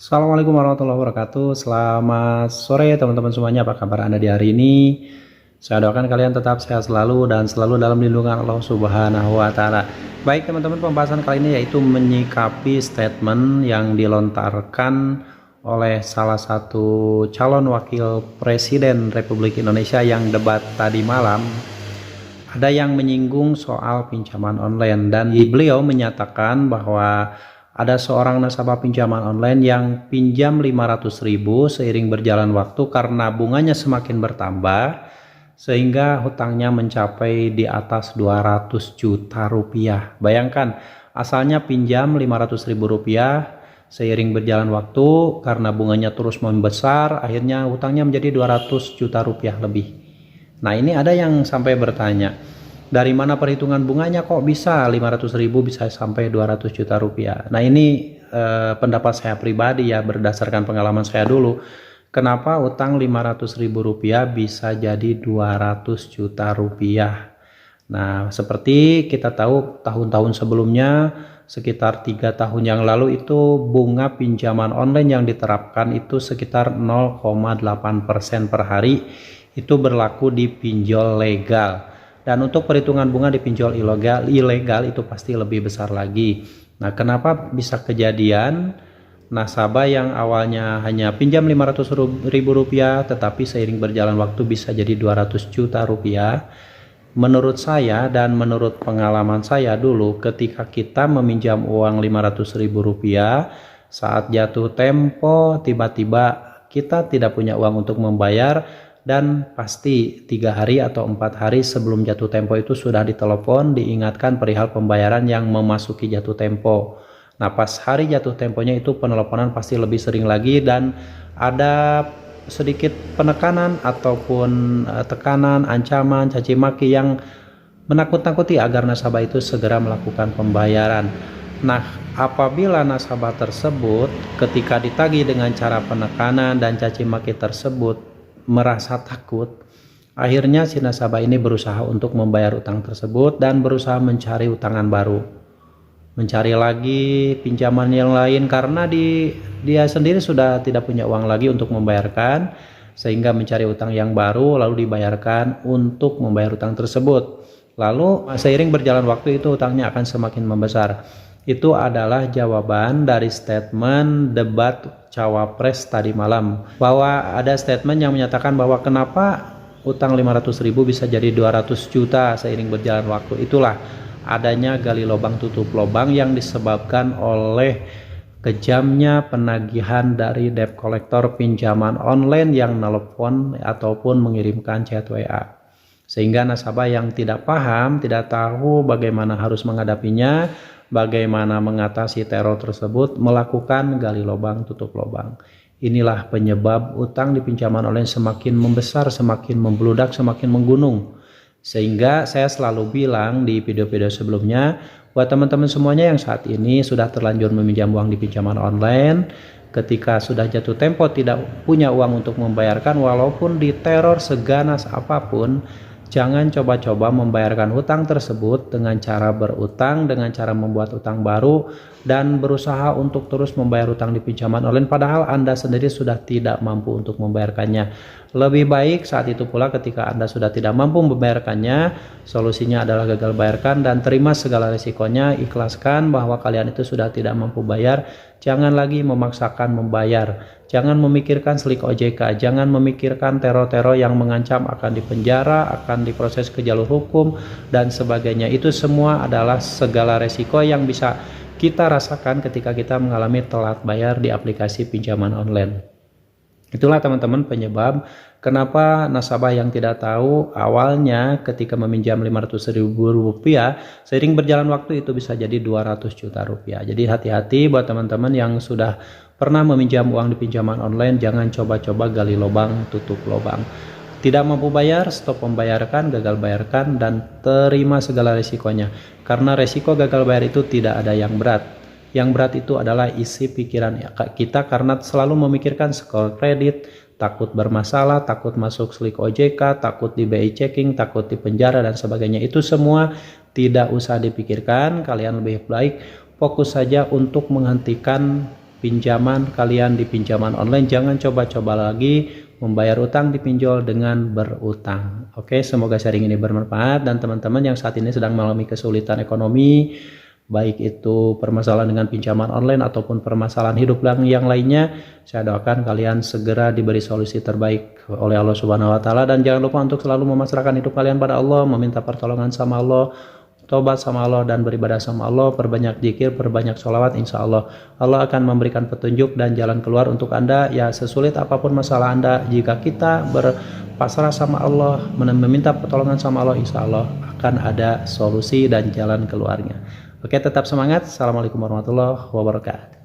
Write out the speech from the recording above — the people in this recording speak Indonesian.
Assalamualaikum warahmatullahi wabarakatuh. Selamat sore teman-teman semuanya. Apa kabar Anda di hari ini? Saya doakan kalian tetap sehat selalu dan selalu dalam lindungan Allah Subhanahu wa taala. Baik teman-teman, pembahasan kali ini yaitu menyikapi statement yang dilontarkan oleh salah satu calon wakil presiden Republik Indonesia yang debat tadi malam. Ada yang menyinggung soal pinjaman online dan beliau menyatakan bahwa ada seorang nasabah pinjaman online yang pinjam 500.000 seiring berjalan waktu karena bunganya semakin bertambah sehingga hutangnya mencapai di atas 200 juta rupiah. Bayangkan, asalnya pinjam 500.000 rupiah, seiring berjalan waktu karena bunganya terus membesar akhirnya hutangnya menjadi 200 juta rupiah lebih. Nah, ini ada yang sampai bertanya, dari mana perhitungan bunganya kok bisa 500.000 bisa sampai 200 juta rupiah. Nah, ini pendapat saya pribadi ya, berdasarkan pengalaman saya dulu. Kenapa utang 500.000 rupiah bisa jadi 200 juta rupiah? Nah, seperti kita tahu tahun-tahun sebelumnya, sekitar 3 tahun yang lalu itu bunga pinjaman online yang diterapkan itu sekitar 0,8% per hari. Itu berlaku di pinjol legal. Dan untuk perhitungan bunga di pinjol ilegal itu pasti lebih besar lagi. Nah, kenapa bisa kejadian nasabah yang awalnya hanya pinjam 500.000 rupiah tetapi seiring berjalan waktu bisa jadi 200 juta rupiah? Menurut saya dan menurut pengalaman saya dulu, ketika kita meminjam uang 500.000 rupiah, saat jatuh tempo tiba-tiba kita tidak punya uang untuk membayar, dan pasti 3 hari atau 4 hari sebelum jatuh tempo itu sudah ditelepon diingatkan perihal pembayaran yang memasuki jatuh tempo. Nah, pas hari jatuh temponya itu penelponan pasti lebih sering lagi dan ada sedikit penekanan ataupun tekanan, ancaman, caci maki yang menakut-nakuti agar nasabah itu segera melakukan pembayaran. Nah, apabila nasabah tersebut ketika ditagih dengan cara penekanan dan caci maki tersebut merasa takut, akhirnya si nasabah ini berusaha untuk membayar utang tersebut dan berusaha mencari utangan baru, mencari lagi pinjaman yang lain karena dia sendiri sudah tidak punya uang lagi untuk membayarkan, sehingga mencari utang yang baru lalu dibayarkan untuk membayar utang tersebut. Lalu seiring berjalan waktu itu utangnya akan semakin membesar. Itu adalah jawaban dari statement debat Cawapres tadi malam, bahwa ada statement yang menyatakan bahwa kenapa utang 500.000 bisa jadi 200 juta seiring berjalan waktu. Itulah adanya gali lubang tutup lubang yang disebabkan oleh kejamnya penagihan dari debt collector pinjaman online yang nelpon ataupun mengirimkan chat WA, sehingga nasabah yang tidak paham, tidak tahu bagaimana harus menghadapinya, bagaimana mengatasi teror tersebut, melakukan gali lubang tutup lubang. Inilah penyebab utang di pinjaman online semakin membesar, semakin membludak, semakin menggunung. Sehingga saya selalu bilang di video-video sebelumnya, buat teman-teman semuanya yang saat ini sudah terlanjur meminjam uang di pinjaman online, ketika sudah jatuh tempo tidak punya uang untuk membayarkan, walaupun diteror seganas apapun, jangan coba-coba membayarkan hutang tersebut dengan cara berutang, dengan cara membuat utang baru, dan berusaha untuk terus membayar hutang di pinjaman online padahal Anda sendiri sudah tidak mampu untuk membayarkannya. Lebih baik saat itu pula ketika Anda sudah tidak mampu membayarkannya, solusinya adalah gagal bayarkan dan terima segala risikonya, ikhlaskan bahwa kalian itu sudah tidak mampu bayar, jangan lagi memaksakan membayar. Jangan memikirkan slik OJK, jangan memikirkan teror-teror yang mengancam akan dipenjara, akan diproses ke jalur hukum, dan sebagainya. Itu semua adalah segala resiko yang bisa kita rasakan ketika kita mengalami telat bayar di aplikasi pinjaman online. Itulah teman-teman penyebab kenapa nasabah yang tidak tahu awalnya ketika meminjam 500.000 rupiah, seiring berjalan waktu itu bisa jadi 200 juta rupiah. Jadi hati-hati buat teman-teman yang sudah pernah meminjam uang di pinjaman online, jangan coba-coba gali lubang tutup lubang. Tidak mampu bayar, stop membayarkan, gagal bayarkan, dan terima segala risikonya. Karena risiko gagal bayar itu tidak ada yang berat. Yang berat itu adalah isi pikiran kita karena selalu memikirkan skor kredit, takut bermasalah, takut masuk slik OJK, takut di BI checking, takut di penjara, dan sebagainya. Itu semua tidak usah dipikirkan, kalian lebih baik fokus saja untuk menghentikan pinjaman kalian di pinjaman online, jangan coba-coba lagi membayar utang di pinjol dengan berutang. Oke, semoga sharing ini bermanfaat, dan teman-teman yang saat ini sedang mengalami kesulitan ekonomi, baik itu permasalahan dengan pinjaman online ataupun permasalahan hidup yang lainnya, saya doakan kalian segera diberi solusi terbaik oleh Allah Subhanahu wa taala, dan jangan lupa untuk selalu memasrahkan hidup kalian pada Allah, meminta pertolongan sama Allah, tobat sama Allah, dan beribadah sama Allah, perbanyak zikir, perbanyak sholawat. Insya Allah Allah akan memberikan petunjuk dan jalan keluar untuk Anda. Ya, sesulit apapun masalah Anda, jika kita berpasrah sama Allah, meminta pertolongan sama Allah, insya Allah akan ada solusi dan jalan keluarnya. Oke, tetap semangat. Assalamualaikum warahmatullahi wabarakatuh.